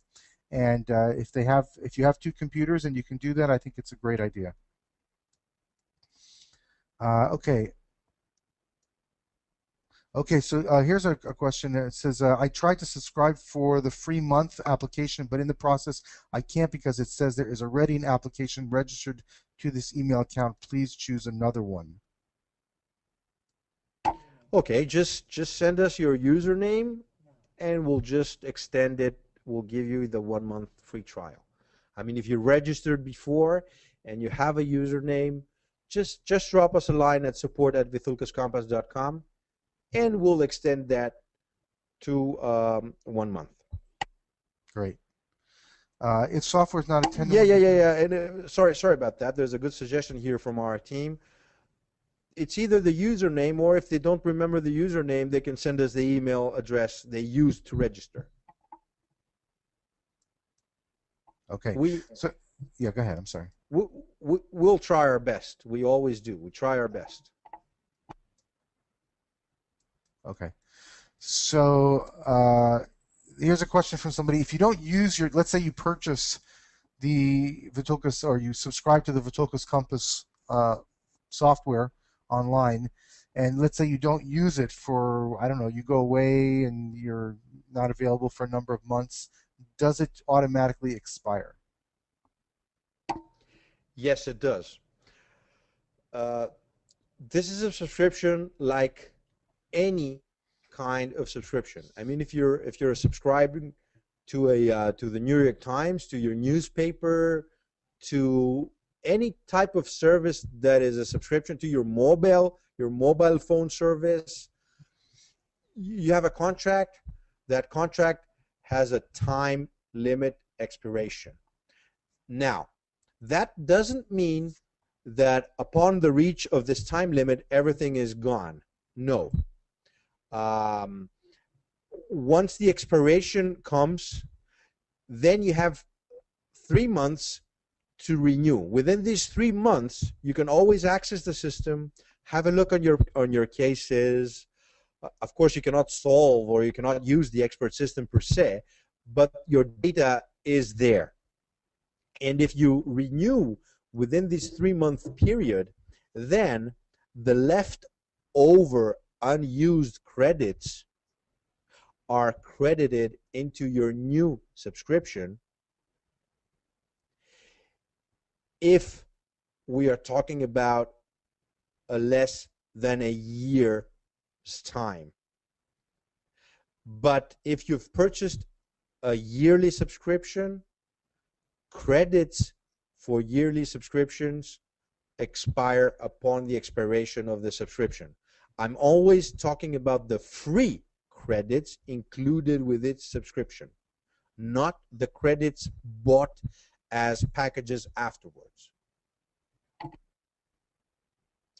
And if you have two computers and you can do that, I think it's a great idea. Okay. Okay, so here's a question that says, I tried to subscribe for the free month application, but in the process, I can't because it says there is already an application registered to this email account. Please choose another one. Okay, just send us your username and we'll just extend it. We'll give you the 1-month free trial. I mean, if you registered before and you have a username, just drop us a line at support@vithoulkascompass.com and we'll extend that to 1 month. Great. If software is not attended. Yeah. And sorry about that. There's a good suggestion here from our team. It's either the username, or if they don't remember the username, they can send us the email address they used to register. Okay. Yeah, go ahead. I'm sorry. We'll try our best. We always do. We try our best. Okay. So here's a question from somebody. If you don't use let's say you purchase the Vithoulkas, or you subscribe to the Vithoulkas Compass software online, and let's say you don't use it for, I don't know, you go away and you're not available for a number of months, does it automatically expire? Yes, it does. This is a subscription like any kind of subscription. I mean, if you're subscribing to the New York Times, to your newspaper, to any type of service that is a subscription, to your mobile phone service, you have a contract. That contract has a time limit expiration. Now, that doesn't mean that upon the reach of this time limit, everything is gone. No. Once the expiration comes, then you have 3 months to renew. Within these 3 months, you can always access the system, have a look on your cases. Of course, you cannot solve or you cannot use the expert system per se, but your data is there. And if you renew within this 3-month period, then the leftover unused credits are credited into your new subscription. If we are talking about a less than a year's time. But if you've purchased a yearly subscription, credits for yearly subscriptions expire upon the expiration of the subscription. I'm always talking about the free credits included with its subscription, not the credits bought as packages afterwards.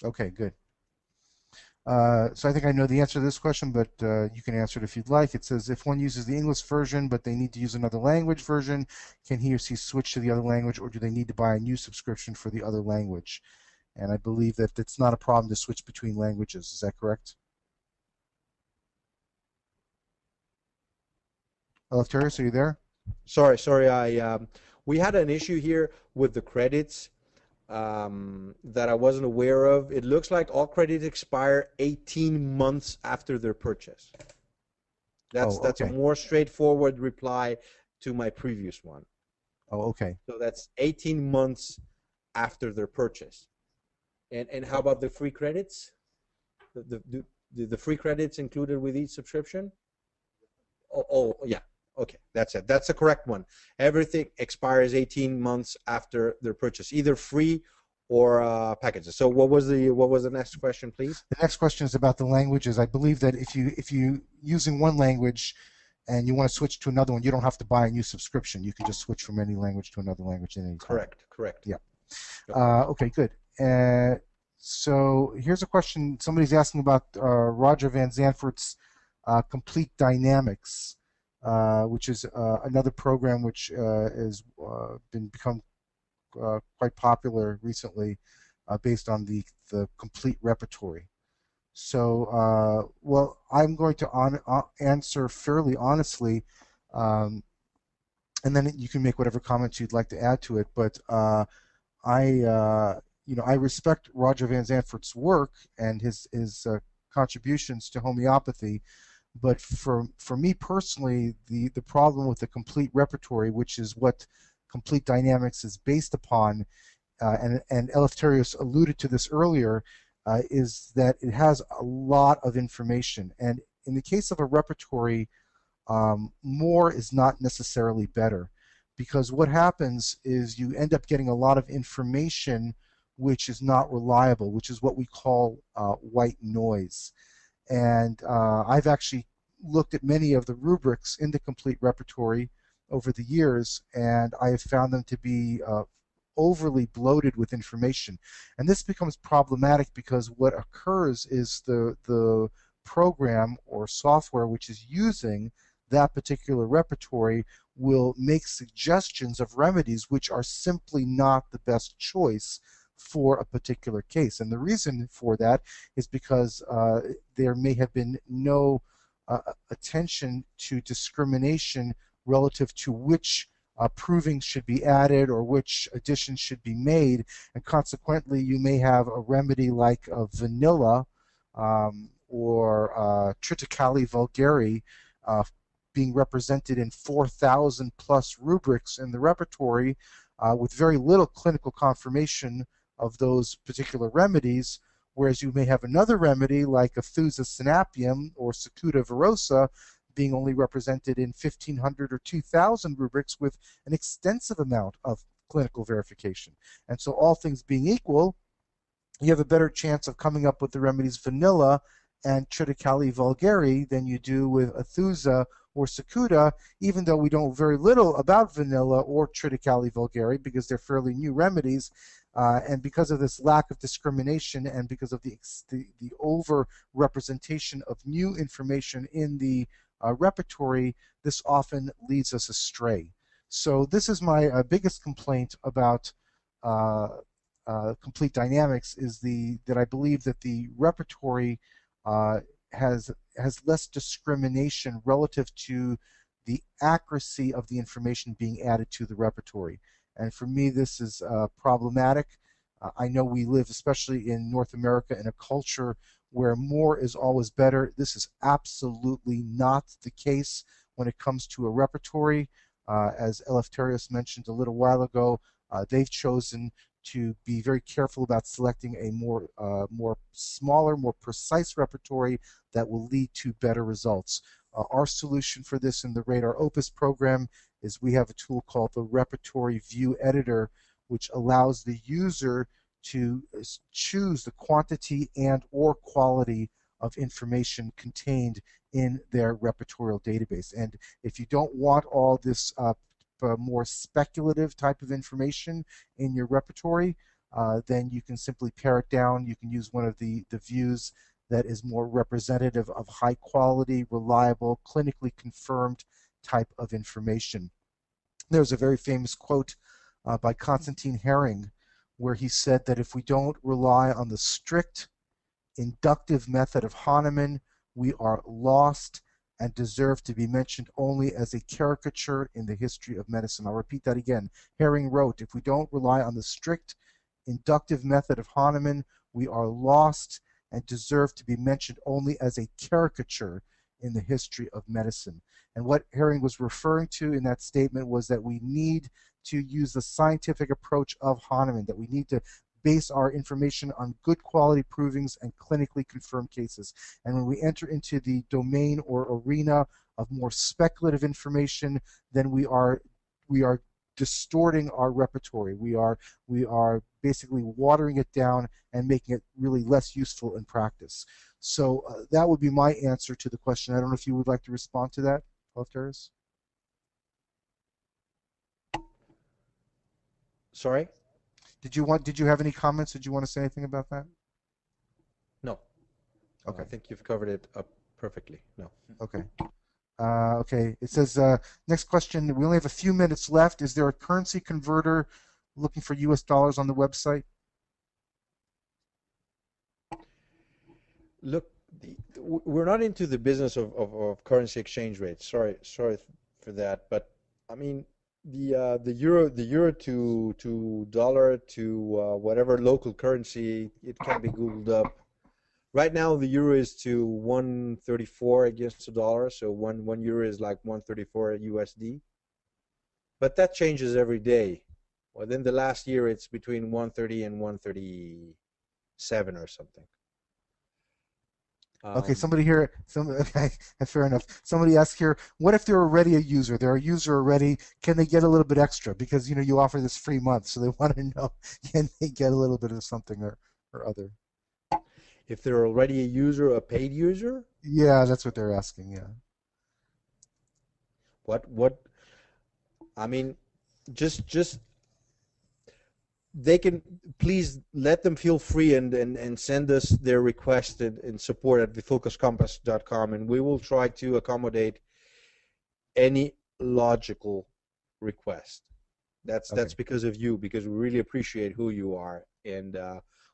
Okay, good. So I think I know the answer to this question, but you can answer it if you'd like. It says, if one uses the English version, but they need to use another language version, can he or she switch to the other language, or do they need to buy a new subscription for the other language? And I believe that it's not a problem to switch between languages. Is that correct? Eleftherios, are you there? Sorry, we had an issue here with the credits that I wasn't aware of. It looks like all credits expire 18 months after their purchase. That's a more straightforward reply to my previous one. Oh, okay. So that's 18 months after their purchase. And how about the free credits? The free credits included with each subscription? Oh, yeah. Okay, that's it. That's the correct one. Everything expires 18 months after their purchase, either free or packages. So what was the next question, please? The next question is about the languages. I believe that if you using one language and you want to switch to another one, you don't have to buy a new subscription. You can just switch from any language to another language at any time. Correct. Yeah. Okay, good. So here's a question. Somebody's asking about Roger Van Zandvoort's Complete Dynamics, which is another program which has become quite popular recently, based on the complete repertory. So, well, I'm going to answer fairly honestly, and then you can make whatever comments you'd like to add to it. But I respect Roger Van Zandvoort's work and his contributions to homeopathy. But for me personally, the problem with the complete repertory, which is what Complete Dynamics is based upon, and Eleftherios alluded to this earlier, is that it has a lot of information. And in the case of a repertory, more is not necessarily better, because what happens is you end up getting a lot of information which is not reliable, which is what we call white noise. And I've actually looked at many of the rubrics in the complete repertory over the years, and I have found them to be overly bloated with information. And this becomes problematic because what occurs is the program or software which is using that particular repertory will make suggestions of remedies which are simply not the best choice for a particular case. And the reason for that is because there may have been no attention to discrimination relative to which provings should be added or which additions should be made, and consequently you may have a remedy like vanilla or triticale vulgare being represented in 4,000 plus rubrics in the repertory with very little clinical confirmation of those particular remedies, whereas you may have another remedy like Vithoulkas Compass or Cicuta virosa being only represented in 1,500 or 2,000 rubrics with an extensive amount of clinical verification. And so all things being equal, you have a better chance of coming up with the remedies vanilla and triticale vulgare than you do with Vithoulkas or Cicuta, even though we know very little about vanilla or triticale vulgare because they're fairly new remedies. And because of this lack of discrimination and because of the over representation of new information in the repertory, this often leads us astray. So this is my biggest complaint about Complete Dynamics, is that I believe that the repertory has less discrimination relative to the accuracy of the information being added to the repertory. And for me, this is problematic. I know we live, especially in North America, in a culture where more is always better. This is absolutely not the case when it comes to a repertory. As Eleftherios mentioned a little while ago, they've chosen to be very careful about selecting a more smaller, more precise repertory that will lead to better results. Our solution for this in the Radar Opus program is we have a tool called the Repertory View Editor, which allows the user to choose the quantity and or quality of information contained in their repertorial database. And if you don't want all this more speculative type of information in your repertory, then you can simply pare it down. You can use one of the views that is more representative of high quality, reliable, clinically confirmed type of information. There's a very famous quote by Konstantin Herring where he said that if we don't rely on the strict inductive method of Hahnemann, we are lost and deserve to be mentioned only as a caricature in the history of medicine. I'll repeat that again. Herring wrote, if we don't rely on the strict inductive method of Hahnemann, we are lost and deserve to be mentioned only as a caricature in the history of medicine. And what Herring was referring to in that statement was that we need to use the scientific approach of Hahnemann, that we need to base our information on good quality provings and clinically confirmed cases. And when we enter into the domain or arena of more speculative information, then we are distorting our repertory. We are basically watering it down and making it really less useful in practice. So that would be my answer to the question. I don't know if you would like to respond to that, Eleftherios? Sorry? Did you have any comments? Did you want to say anything about that? No. Okay. I think you've covered it up perfectly. No. Okay. Okay. It says, next question. We only have a few minutes left. Is there a currency converter looking for US dollars on the website? Look, we're not into the business of currency exchange rates. Sorry for that. But I mean, the euro to dollar to whatever local currency, it can be Googled up. Right now, the euro is to 134 against the dollar, so one euro is like 134 USD. But that changes every day. Well, then the last year, it's between 130 and 137 or something. Okay, somebody here, okay, fair enough. Somebody asked here, what if they're already a user? They're a user already. Can they get a little bit extra? Because, you know, you offer this free month, so they want to know, can they get a little bit of something or other? If they're already a user, a paid user? Yeah, that's what they're asking, yeah. What, I mean, just they can, please let them feel free and send us their request and support at vithoulkascompass.com, and we will try to accommodate any logical request. That's because of you, because we really appreciate who you are, and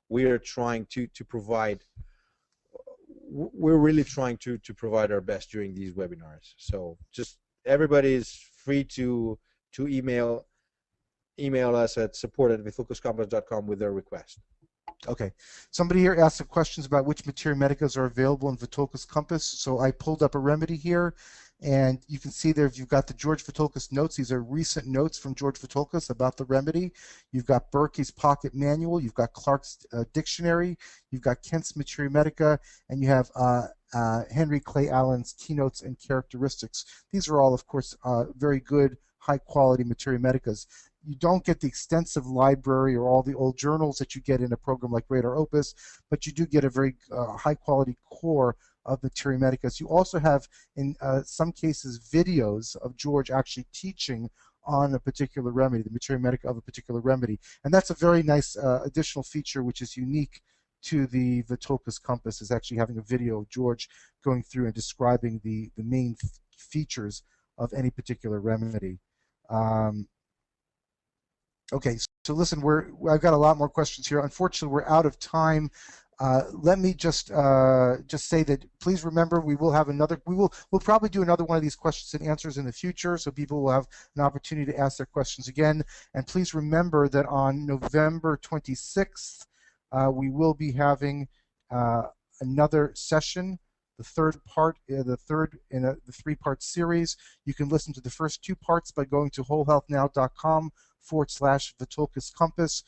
we are trying to provide. We're really trying to provide our best during these webinars. So just everybody is free to email us at support@vithoulkascompass.com with their request. Okay. Somebody here asked some questions about which materia medicas are available in Vithoulkas Compass. So I pulled up a remedy here, and you can see there you've got the George Vithoulkas notes. These are recent notes from George Vithoulkas about the remedy. You've got Berkey's Pocket Manual. You've got Clark's Dictionary. You've got Kent's Materia Medica, and you have Henry Clay Allen's Keynotes and Characteristics. These are all, of course, very good, high-quality materia medicas. You don't get the extensive library or all the old journals that you get in a program like Radar Opus, but you do get a very high-quality core of materia medicas. You also have, in some cases, videos of George actually teaching on a particular remedy, the materia medica of a particular remedy. And that's a very nice additional feature which is unique to the Vithoulkas Compass, is actually having a video of George going through and describing the main features of any particular remedy. Okay, so listen, I've got a lot more questions here. Unfortunately, we're out of time. Let me just say that please remember we'll probably do another one of these questions and answers in the future, so people will have an opportunity to ask their questions again. And please remember that on November 26th, we will be having another session, the third in the three-part series. You can listen to the first two parts by going to wholehealthnow.com/Vithoulkas Compass.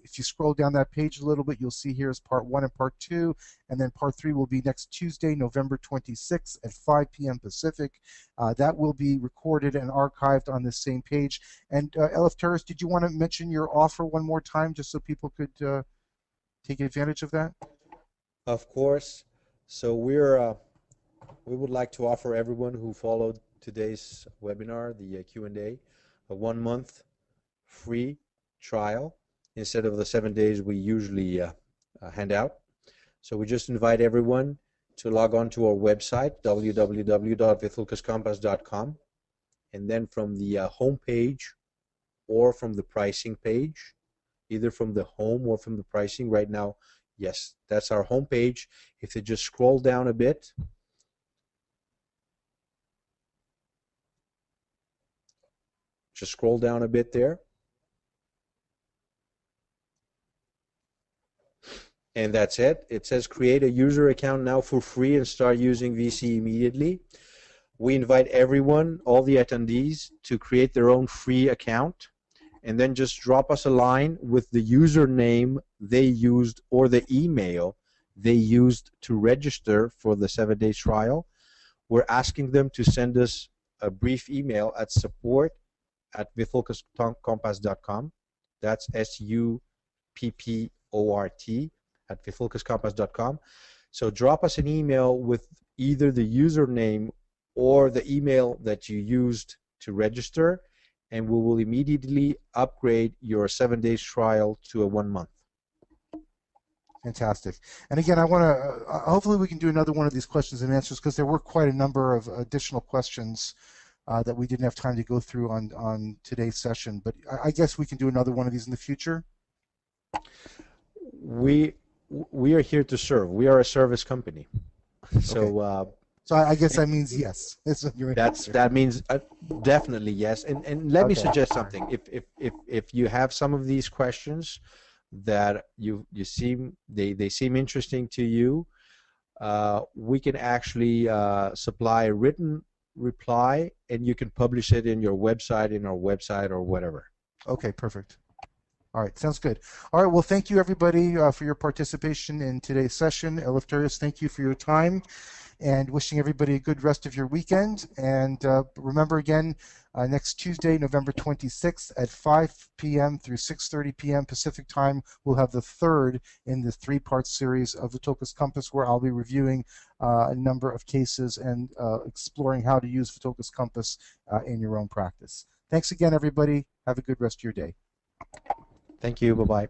If you scroll down that page a little bit, you'll see here is part 1 and part 2, and then part 3 will be next Tuesday, November 26th at 5 p.m. Pacific. That will be recorded and archived on this same page. And Eleftherios, did you want to mention your offer one more time, just so people could take advantage of that? Of course. So we would like to offer everyone who followed today's webinar, the Q&A, a 1-month free trial instead of the 7 days we usually hand out. So we just invite everyone to log on to our website, www.vithoulkascompass.com, and then from the home page or from the pricing page, either from the home or from the pricing right now. Yes, that's our home page. If they just scroll down a bit, just scroll down a bit there, and that's it. It says create a user account now for free and start using VC immediately. We invite everyone, all the attendees, to create their own free account and then just drop us a line with the username they used or the email they used to register for the 7-day trial. We're asking them to send us a brief email at support@vithoulkascompass.com. That's SUPPORT at vithoulkascompass.com. So drop us an email with either the username or the email that you used to register, and we will immediately upgrade your 7 days trial to a 1 month. Fantastic. And again, I want to, hopefully we can do another one of these questions and answers, because there were quite a number of additional questions that we didn't have time to go through on today's session. But I guess we can do another one of these in the future. We are here to serve. We are a service company. So okay. So I guess that means yes. That means definitely yes. And let me suggest something. If you have some of these questions that they seem interesting to you, we can actually supply a written reply, and you can publish it in your website, in our website, or whatever. Okay, perfect. All right, sounds good. All right, well, thank you everybody for your participation in today's session. Eleftherios, thank you for your time, and wishing everybody a good rest of your weekend. And remember again, next Tuesday, November 26th at 5 p.m. through 6:30 p.m. Pacific time, we'll have the third in the 3-part series of Vithoulkas Compass, where I'll be reviewing a number of cases and exploring how to use Vithoulkas Compass in your own practice. Thanks again, everybody. Have a good rest of your day. Thank you. Bye-bye.